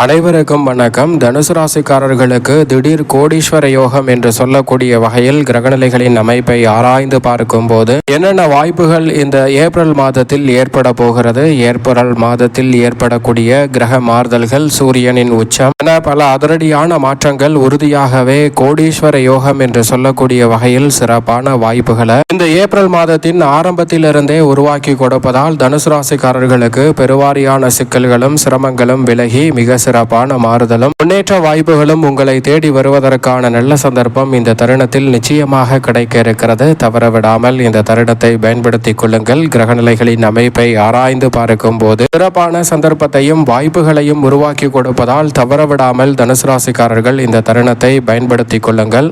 அனைவருக்கும் வணக்கம். தனுசு ராசிக்காரர்களுக்கு திடீர் கோடீஸ்வர யோகம் என்று சொல்லக்கூடிய வகையில் கிரகநிலைகளின் அமைப்பை ஆராய்ந்து பார்க்கும் போது என்னென்ன வாய்ப்புகள் இந்த ஏப்ரல் மாதத்தில் ஏற்பட போகிறது, ஏப்ரல் மாதத்தில் ஏற்படக்கூடிய கிரக மாறுதல்கள், சூரியனின் உச்சம் என பல அதிரடியான மாற்றங்கள் உறுதியாகவே கோடீஸ்வர யோகம் என்று சொல்லக்கூடிய வகையில் சிறப்பான வாய்ப்புகளை இந்த ஏப்ரல் மாதத்தின் ஆரம்பத்திலிருந்தே உருவாக்கி கொடுப்பதால் தனுசு ராசிக்காரர்களுக்கு பெருவாரியான சிக்கல்களும் சிரமங்களும் விலகி மிக சிறப்பான மாறுதலும் முன்னேற்ற வாய்ப்புகளும் உங்களை தேடி வருவதற்கான நல்ல சந்தர்ப்பம் இந்த தருணத்தில் நிச்சயமாக கிடைக்க இருக்கிறது. தவறவிடாமல் இந்த தருணத்தை பயன்படுத்திக் கொள்ளுங்கள். கிரகநிலைகளின் அமைப்பை ஆராய்ந்து பார்க்கும் போது சிறப்பான சந்தர்ப்பத்தையும் வாய்ப்புகளையும் உருவாக்கி கொடுப்பதால் தவறவிடாமல் தனுசு ராசிக்காரர்கள் இந்த தருணத்தை பயன்படுத்திக் கொள்ளுங்கள்.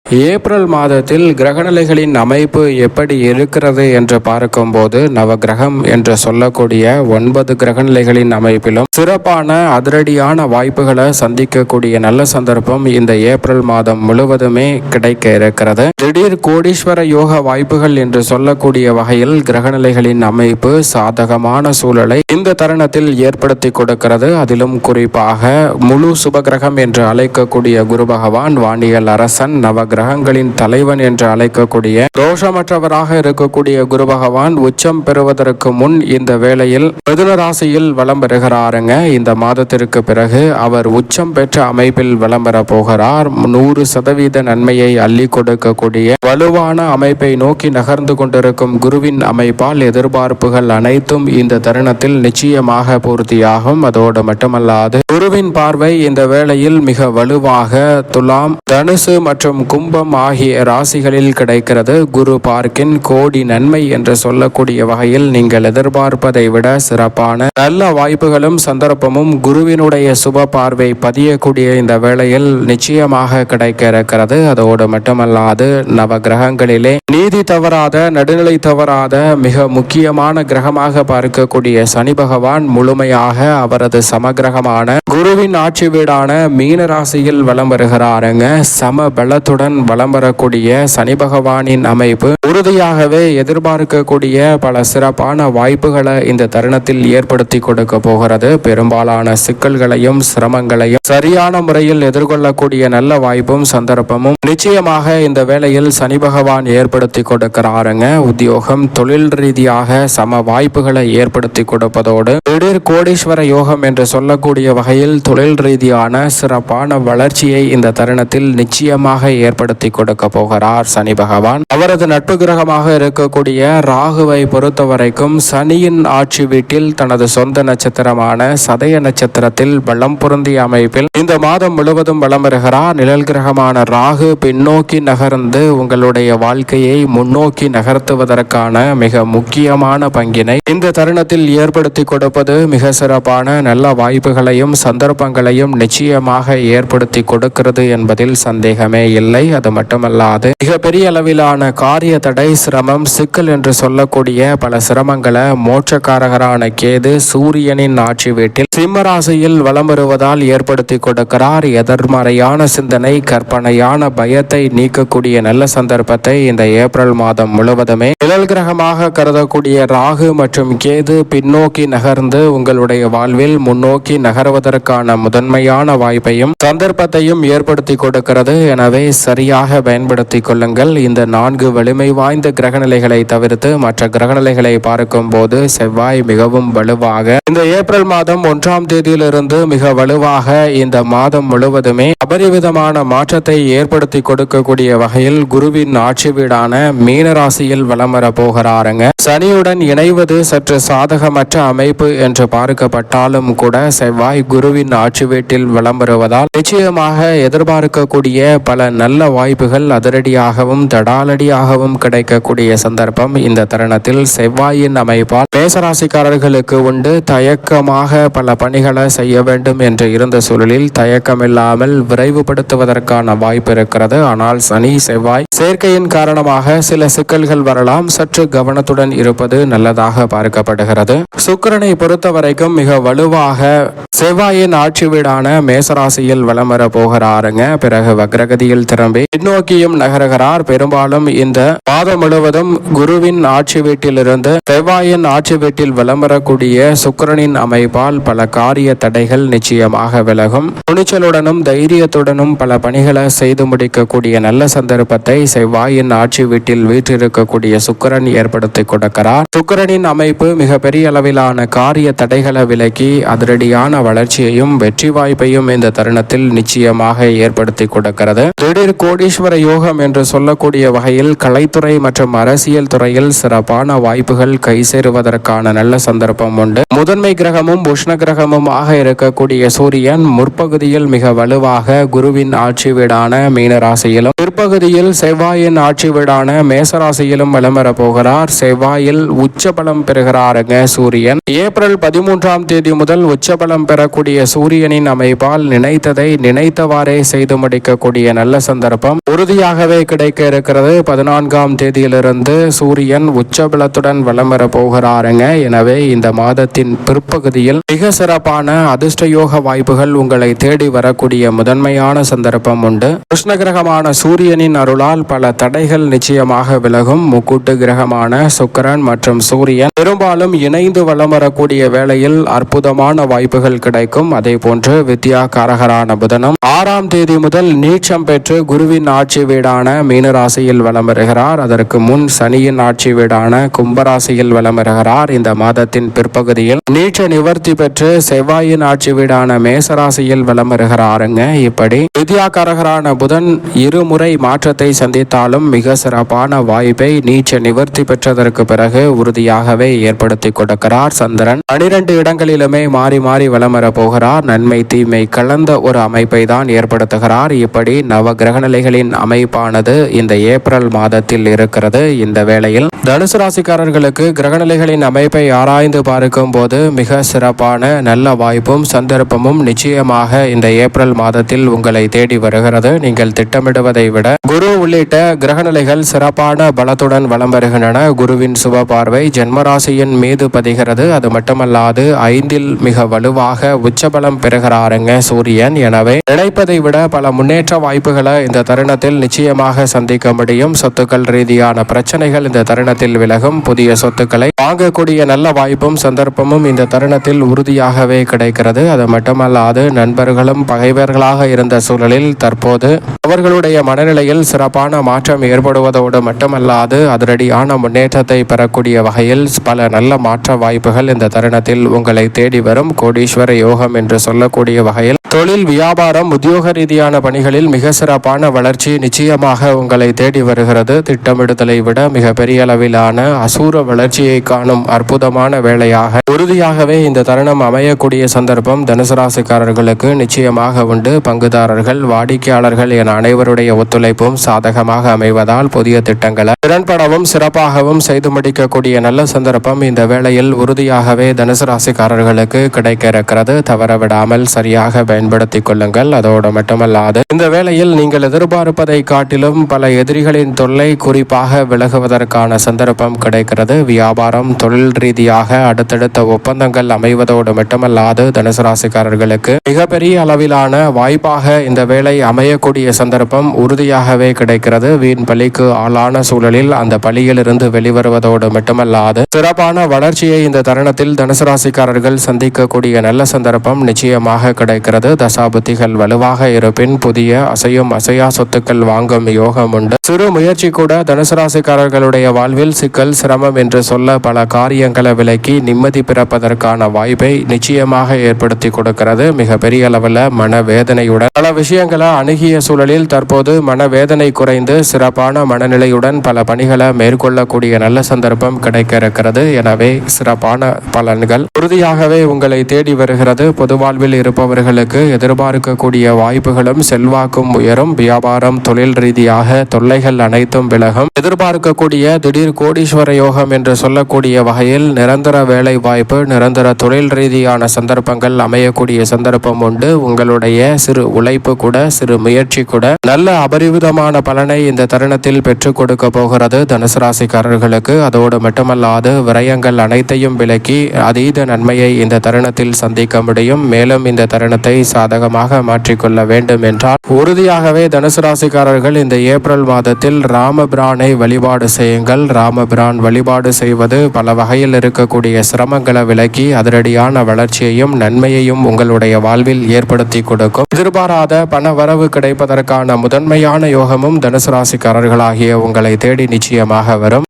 ஏப்ரல் மாதத்தில் கிரகநிலைகளின் அமைப்பு எப்படி இருக்கிறது என்று பார்க்கும்போது நவகிரகம் என்று சொல்லக்கூடிய 9 கிரகநிலைகளின் அமைப்பிலும் சிறப்பான அதிரடியான வாய்ப்புகளை சந்திக்கக்கூடிய நல்ல சந்தர்ப்பம் இந்த ஏப்ரல் மாதம் முழுவதுமே கிடைக்க இருக்கிறது. திடீர் கோடீஸ்வர யோக வாய்ப்புகள் என்று சொல்லக்கூடிய வகையில் கிரகநிலைகளின் அமைப்பு சாதகமான சூழலை இந்த தருணத்தில் ஏற்படுத்தி கொடுக்கிறது. அதிலும் குறிப்பாக முழு சுபகிரகம் என்று அழைக்கக்கூடிய குரு பகவான், வானியல் அரசன், கிரகங்களின் தலைவன் என்று அழைக்கக்கூடிய தோஷமற்றவராக இருக்கக்கூடிய குரு பகவான் உச்சம் பெறுவதற்கு முன் இந்த வேளையில் மிதுன ராசியில் வலம் பெறுகிறாருங்க. இந்த மாதத்திற்கு பிறகு அவர் உச்சம் பெற்ற அமைப்பில் வலம் பெற போகிறார். 100% நன்மையை அள்ளி கொடுக்கக்கூடிய வலுவான அமைப்பை நோக்கி நகர்ந்து கொண்டிருக்கும் குருவின் அமைப்பால் எதிர்பார்ப்புகள் அனைத்தும் இந்த தருணத்தில் நிச்சயமாக பூர்த்தியாகும். அதோடு மட்டுமல்லாது குருவின் பார்வை இந்த வேளையில் மிக வலுவாக துலாம், தனுசு மற்றும் கும்பம் ஆகிய ராசிகளில் கிடைக்கிறது. குரு பார்க்கின் கோடி நன்மை என்று சொல்லக்கூடிய வகையில் நீங்கள் எதிர்பார்ப்பதை விட சிறப்பான நல்ல வாய்ப்புகளும் சந்தர்ப்பமும் குருவினுடைய சுப பார்வை பதியக்கூடிய இந்த வேளையில் நிச்சயமாக கிடைக்க இருக்கிறது. அதோடு மட்டுமல்லாது நவ கிரகங்களிலே நீதி தவறாத, நடுநிலை தவறாத மிக முக்கியமான கிரகமாக பார்க்கக்கூடிய சனி பகவான் முழுமையாக அவரது சமகிரகமான குருவின் ஆட்சி வீடான மீன ராசியில் வலம் வருகிறாருங்க. சம பலத்துடன் வலம் வரக்கூடிய சனி பகவானின் அமைப்பு உறுதியாகவே எதிர்பார்க்கக்கூடிய பல சிறப்பான வாய்ப்புகளை இந்த தருணத்தில் ஏற்படுத்தி கொடுக்க போகிறது. பெரும்பாலான சிக்கல்களையும் சிரமங்களையும் சரியான முறையில் எதிர்கொள்ளக்கூடிய நல்ல வாய்ப்பும் சந்தர்ப்பமும் நிச்சயமாக இந்த வேளையில் சனி பகவான் ஏற்படுத்தி கொடுக்கிறாருங்க. உத்தியோகம், தொழில் ரீதியாக சம வாய்ப்புகளை ஏற்படுத்தி கொடுப்பதோடு திடீர் கோடீஸ்வர யோகம் என்று சொல்லக்கூடிய வகையில் தொழில் ரீதியான சிறப்பான வளர்ச்சியை இந்த தருணத்தில் நிச்சயமாக ஏற்படுத்தி கொடுக்க போகிறார் சனி பகவான். அவரது நட்பு கிரகமாக இருக்கக்கூடிய ராகுவை பொறுத்தவரைக்கும் சனியின் ஆட்சி வீட்டில் தனது சொந்த நட்சத்திரமான சதய நட்சத்திரத்தில் பலம் பொருந்திய அமைப்பில் இந்த மாதம் முழுவதும் வலம் வருகிறார். நிழல் கிரகமான ராகு பின்னோக்கி நகர்ந்து உங்களுடைய வாழ்க்கையை முன்னோக்கி நகர்த்துவதற்கான மிக முக்கியமான பங்கினை இந்த தருணத்தில் ஏற்படுத்தி கொடுப்பது மிக சிறப்பான நல்ல வாய்ப்புகளையும் சந்தர்ப்பங்களையும் நிச்சயமாக ஏற்படுத்தி கொடுக்கிறது என்பதில் சந்தேகமே இல்லை. அது மட்டுமல்லாது மிகப்பெரிய அளவிலான காரிய தடை, சிரமம், சிக்கல் என்று சொல்லக்கூடிய பல சிரமங்களை மோட்சக்காரகரான கேது சூரியனின் ஆட்சி வீட்டில் சிம்ம ராசியில் வலம் வருவதால் ஏற்படுத்தி கொடுக்கிறார். எதிர்மறையான சிந்தனை, கற்பனையான பயத்தை நீக்கக்கூடிய நல்ல சந்தர்ப்பத்தை இந்த ஏப்ரல் மாதம் முழுவதுமே நிழல் கிரகமாக கருதக்கூடிய ராகு மற்றும் கேது பின்னோக்கி நகர்ந்து உங்களுடைய வாழ்வில் முன்னோக்கி நகர்வதற்கான முதன்மையான வாய்ப்பையும் சந்தர்ப்பத்தையும் ஏற்படுத்தி கொடுக்கிறது. எனவே சரியாக பயன்படுத்திக் கொள்ளுங்கள். இந்த 4 வலிமை வாய்ந்த கிரகநிலைகளை தவிர்த்து மற்ற கிரகநிலைகளை பார்க்கும் போது செவ்வாய் மிகவும் வலுவாக இந்த ஏப்ரல் மாதம் 1ஆம் தேதியிலிருந்து மிக வலுவாக இந்த மாதம் முழுவதுமே அபரிவிதமான மாற்றத்தை ஏற்படுத்தி கொடுக்கக்கூடிய வகையில் குருவின் ஆட்சி வீடான மீனராசியில் வலம் வர போகிறாருங்க. சனியுடன் இணைவது சற்று சாதகமற்ற அமைப்பு என்று பார்க்கப்பட்டாலும் கூட செவ்வாய் குருவின் ஆட்சி வீட்டில் வலம் வருவதால் நிச்சயமாக எதிர்பார்க்கக்கூடிய பல நல்ல வாய்ப்புகள் அதிரடியாகவும் தடாலடியாகவும் கிடைக்கக்கூடிய சந்தர்ப்பம் இந்த தருணத்தில் செவ்வாயின் அமைப்பால் மேசராசிக்காரர்களுக்கு உண்டு. தயக்கமாக பல பணிகளை செய்ய வேண்டும் என்று இருந்த சூழலில் தயக்கமில்லாமல் விரைவுபடுத்துவதற்கான வாய்ப்பு இருக்கிறது. ஆனால் சனி செவ்வாய் சேர்க்கையின் காரணமாக சில சிக்கல்கள் வரலாம். சற்று கவனத்துடன் இருப்பது நல்லதாக பார்க்கப்படுகிறது. சுக்கிரனை பொறுத்த வரைக்கும் மிக வலுவாக செவ்வாயின் ஆட்சி வீடான மேசராசியில் வலம் வர போகிறாருங்க. பிறகு வக்ரகதியில் திரும்பி பின்னோக்கியும் நகருகிறார். பெரும்பாலும் இந்த மாதம் முழுவதும் குருவின் ஆட்சி வீட்டிலிருந்து செவ்வாயின் ஆட்சி வீட்டில் வலம் வரக்கூடிய சுக்கிரனின் அமைப்பால் பல காரிய தடைகள் நிச்சயமாக விலகும். துணிச்சலுடனும் தைரியத்துடனும் பல பணிகளை செய்து முடிக்கக்கூடிய நல்ல சந்தர்ப்பத்தை செவ்வாயின் ஆட்சி வீட்டில் வீற்றிருக்கக்கூடிய சுக்கிரன் ஏற்படுத்தி கொடுக்கிறார். சுக்கிரனின் அமைப்பு மிக பெரிய அளவிலான காரிய தடைகளை விலக்கி அதிரடியான வளர்ச்சியையும் வெற்றி வாய்ப்பையும் இந்த தருணத்தில் நிச்சயமாக ஏற்படுத்தி கொடுக்கிறது. திடீர் கோடீஸ்வர யோகம் என்று சொல்லக்கூடிய வகையில் கலைத்துறை மற்றும் அரசியல் துறையில் சிறப்பான வாய்ப்புகள் கை சேருவதற்கான நல்ல சந்தர்ப்பம் உண்டு. முதன்மை கிரகமும் உஷ்ண கிரகமுமாக இருக்கக்கூடிய சூரியன் முற்பகுதியில் மிக வலுவாக குருவின் ஆட்சி வீடான மீனராசியிலும் பிற்பகுதியில் செவ்வாயின் ஆட்சி வீடான மேசராசியிலும் வலம் வர போகிறார். செவ்வாயில் உச்சபலம் பெறுகிறாருங்க சூரியன். ஏப்ரல் 13ஆம் தேதி முதல் உச்சபலம் பெறக்கூடிய சூரியனின் அமைப்பால் நினைத்ததை நினைத்தவாறே செய்து முடிக்கக்கூடிய நல்ல சந்தர்ப்பம் உறுதியாகவே கிடைக்க இருக்கிறது. 14ஆம் தேதியிலிருந்து சூரியன் உச்சபலத்துடன் வலம் வர போகிறாருங்க. எனவே இந்த மாதத்தின் பிற்பகுதியில் மிக சிறப்பான அதிர்ஷ்டயோக வாய்ப்புகள் உங்களை தேடி வரக்கூடிய முதன்மையான சந்தர்ப்பம் உண்டு. கிருஷ்ண கிரகமான சூரியனின் அருளால் பல தடைகள் நிச்சயமாக விலகும். முக்கூட்டு கிரகமான சுக்கிரன் மற்றும் சூரியன் பெரும்பாலும் இணைந்து வலம் வரக்கூடிய வேளையில் அற்புதமான வாய்ப்புகள் கிடைக்கும். அதே போன்று வித்யா காரகரான புதனும் 6ஆம் தேதி முதல் நீச்சம் பெற்று குருவின் ஆட்சி வீடான மீனராசியில் வலம் வருகிறார். அதற்கு முன் சனியின் ஆட்சி வீடான கும்பராசியில் வலம் வருகிறார். இந்த மாதத்தின் பிற்பகுதியில் நீச்ச நிவர்த்தி பெற்று செவ்வாயின் ஆட்சி வீடான மேசராசியில் வலம் வருகிறாருங்க. இப்படி வித்யா காரகரான புதன் இருமுறை மாற்றத்தை சந்தித்தாலும் மிக சிறப்பான வாய்ப்பை நீச்ச நிவர்த்தி பெற்றதற்கு பிறகு உறுதியாகவே ஏற்படுத்தி கொடுக்கிறார். சந்திரன் 12 இடங்களிலுமே மாறி மாறி வலம் வர போகிறார். நன்மை தீமை கலந்த ஒரு அமைப்பை தான் ஏற்படுத்துகிறார். இப்படி நவ கிரகநிலைகளின் அமைப்பானது இந்த ஏப்ரல் மாதத்தில் இருக்கிறது. இந்த வேளையில் தனுசு ராசிக்காரர்களுக்கு கிரகநிலைகளின் அமைப்பை ஆராய்ந்து பார்க்கும் போது மிக சிறப்பான நல்ல வாய்ப்பும் சந்தர்ப்பமும் நிச்சயமாக இந்த ஏப்ரல் மாதத்தில் உங்களை தேடி வருகிறது. நீங்கள் திட்டமிடுவதை விட குரு உள்ளிட்ட கிரகநிலைகள் சிறப்பான பலத்துடன் வலம் வருகின்றன. குருவின் சுப பார்வை ஜென்மராசியின் மீது பதிகிறது. அது மட்டுமல்லாது 5இல் மிக வலுவாக உச்சபலம் பெறுகிறாருங்க சூரியன். எனவே நினைப்பதை விட பல முன்னேற்ற வாய்ப்புகளை இந்த தருணத்தில் நிச்சயமாக சந்திக்க முடியும். சொத்துக்கள் ரீதியான பிரச்சனைகள் இந்த தருணத்தில் விலகும். புதிய சொத்துக்களை வாங்கக்கூடிய நல்ல வாய்ப்பும் சந்தர்ப்பமும் இந்த தருணத்தில் உறுதியாகவே கிடைக்கிறது. அது மட்டுமல்லாது நண்பர்களும் பகைவர்களாக இருந்த சூழலில் தற்போது அவர்களுடைய மனநிலையில் சிறப்பான மாற்றம் ஏற்படுவதோடு மட்டுமல்லாது அதிரடியான முன்னேற்றத்தை பெறக்கூடிய வகையில் பல நல்ல மாற்ற வாய்ப்புகள் இந்த தருணத்தில் உங்களை தேடி வரும். கோடீஸ்வர யோகம் என்று சொல்லக்கூடிய வகையில் தொழில் வியாபாரம் உத்தியோக ரீதியான பணிகளில் மிக சிறப்பான வளர்ச்சி நிச்சயமாக உங்களை தேடி வருகிறது. திட்டமிடுதலை விட மிக பெரிய அளவிலான அசூர வளர்ச்சியை காணும் அற்புதமான வேளையாக உறுதியாகவே இந்த தருணம் அமையக்கூடிய சந்தர்ப்பம் தனுசு ராசிக்காரர்களுக்கு நிச்சயமாக உண்டு. பங்குதாரர்கள் வாடிக்கையாளர்கள் என அனைவருடைய ஒத்துழைப்பும் சாதகமாக அமைவதால் புதிய திட்டங்களை திறன்படவும் சிறப்பாகவும் செய்து முடிக்கக்கூடிய நல்ல சந்தர்ப்பம் இந்த வேளையில் உறுதியாகவே தனுசு ராசிக்காரர்களுக்கு கிடைக்க இருக்கிறது. தவறவிடாமல் சரியாக பயன்படுத்திக் கொள்ளுங்கள். அதோடு மட்டுமல்லாது இந்த வேளையில் நீங்கள் எதிர்பார்ப்பதை காட்டிலும் பல எதிரிகளின் தொல்லை குறிப்பாக விலகுவதற்கான சந்தர்ப்பம் கிடைக்கிறது. வியாபாரம் தொழில் ரீதியாக அடுத்தடுத்த ஒப்பந்தங்கள் அமைவதோடு மட்டுமல்லாது தனுசு ராசிக்காரர்களுக்கு மிகப்பெரிய அளவிலான வாய்ப்பாக இந்த வேளை அமையக்கூடிய சந்தர்ப்பம் உறுதியாகவே கிடைக்கிறது. வீண் பலிக்கு ஆளான சூழலில் அந்த பலியிலிருந்து வெளிவருவதோடு மட்டுமல்லாது சிறப்பான வளர்ச்சியை இந்த தருணத்தில் தனுசு ராசிக்காரர்கள் சந்திக்கக்கூடிய நல்ல சந்தர்ப்பம் நிச்சயமாக கிடைக்கிறது. தசாபுத்திகள் வலுவாக இருப்பின் புதிய அசையும் அசையா சொத்துக்கள் வாங்கும் யோகம் உண்டு. சிறு முயற்சி கூட தனுசு ராசிக்காரர்களுடைய வாழ்வில் சிக்கல் சிரமம் என்று சொல்ல பல காரியங்களை விலக்கி நிம்மதி பிறப்பதற்கான வாய்ப்பை நிச்சயமாக ஏற்படுத்தி கொடுக்கிறது. மிக பெரிய அளவில் மனவேதனையுடன் பல விஷயங்களை அணுகிய சூழலில் தற்போது மனவேதனை குறைந்து சிறப்பான மனநிலையுடன் பல பணிகளை மேற்கொள்ளக்கூடிய நல்ல சந்தர்ப்பம் கிடைக்க இருக்கிறது. எனவே சிறப்பான பலன்கள் உறுதியாகவே உங்களை தேடி வருகிறது. பொது வாழ்வில் இருப்பவர்களுக்கு ராசிக்காரர்களுக்கு எதிர்பார்க்கக்கூடிய வாய்ப்புகளும் செல்வாக்கும் உயரும். வியாபாரம் தொழில் ரீதியாக தொல்லைகள் அனைத்தும் விலகும். எதிர்பார்க்கக்கூடிய திடீர் கோடீஸ்வர யோகம் என்று சொல்லக்கூடிய வகையில் நிரந்தர வேலை வாய்ப்பு, நிரந்தர தொழில் ரீதியான சந்தர்ப்பங்கள் அமையக்கூடிய சந்தர்ப்பம் உண்டு. உங்களுடைய சிறு உழைப்பு கூட, சிறு முயற்சி கூட நல்ல அபரிவிதமான பலனை இந்த தருணத்தில் பெற்றுக் கொடுக்க போகிறது தனுசு ராசிக்காரர்களுக்கு. அதோடு மட்டுமல்லாது விரயங்கள் அனைத்தையும் விலக்கி அதீத நன்மையை இந்த தருணத்தில் சந்திக்க முடியும். மேலும் இந்த தருணத்தை சாதகமாக மாற்றிக்கொள்ள வேண்டும் என்றால் உறுதியாகவே தனுசு ராசிக்காரர்கள் இந்த ஏப்ரல் மாதத்தில் ராமபிரானை வழிபாடு செய்யுங்கள். ராமபிரான் வழிபாடு செய்வது பல வகையில் இருக்கக்கூடிய சிரமங்களை விலக்கி அதிரடியான வளர்ச்சியையும் நன்மையையும் உங்களுடைய வாழ்வில் ஏற்படுத்தி கொடுக்கும். எதிர்பாராத பண வரவு கிடைப்பதற்கான முதன்மையான யோகமும் தனுசு ராசிக்காரர்களாகிய உங்களை தேடி நிச்சயமாக வரும்.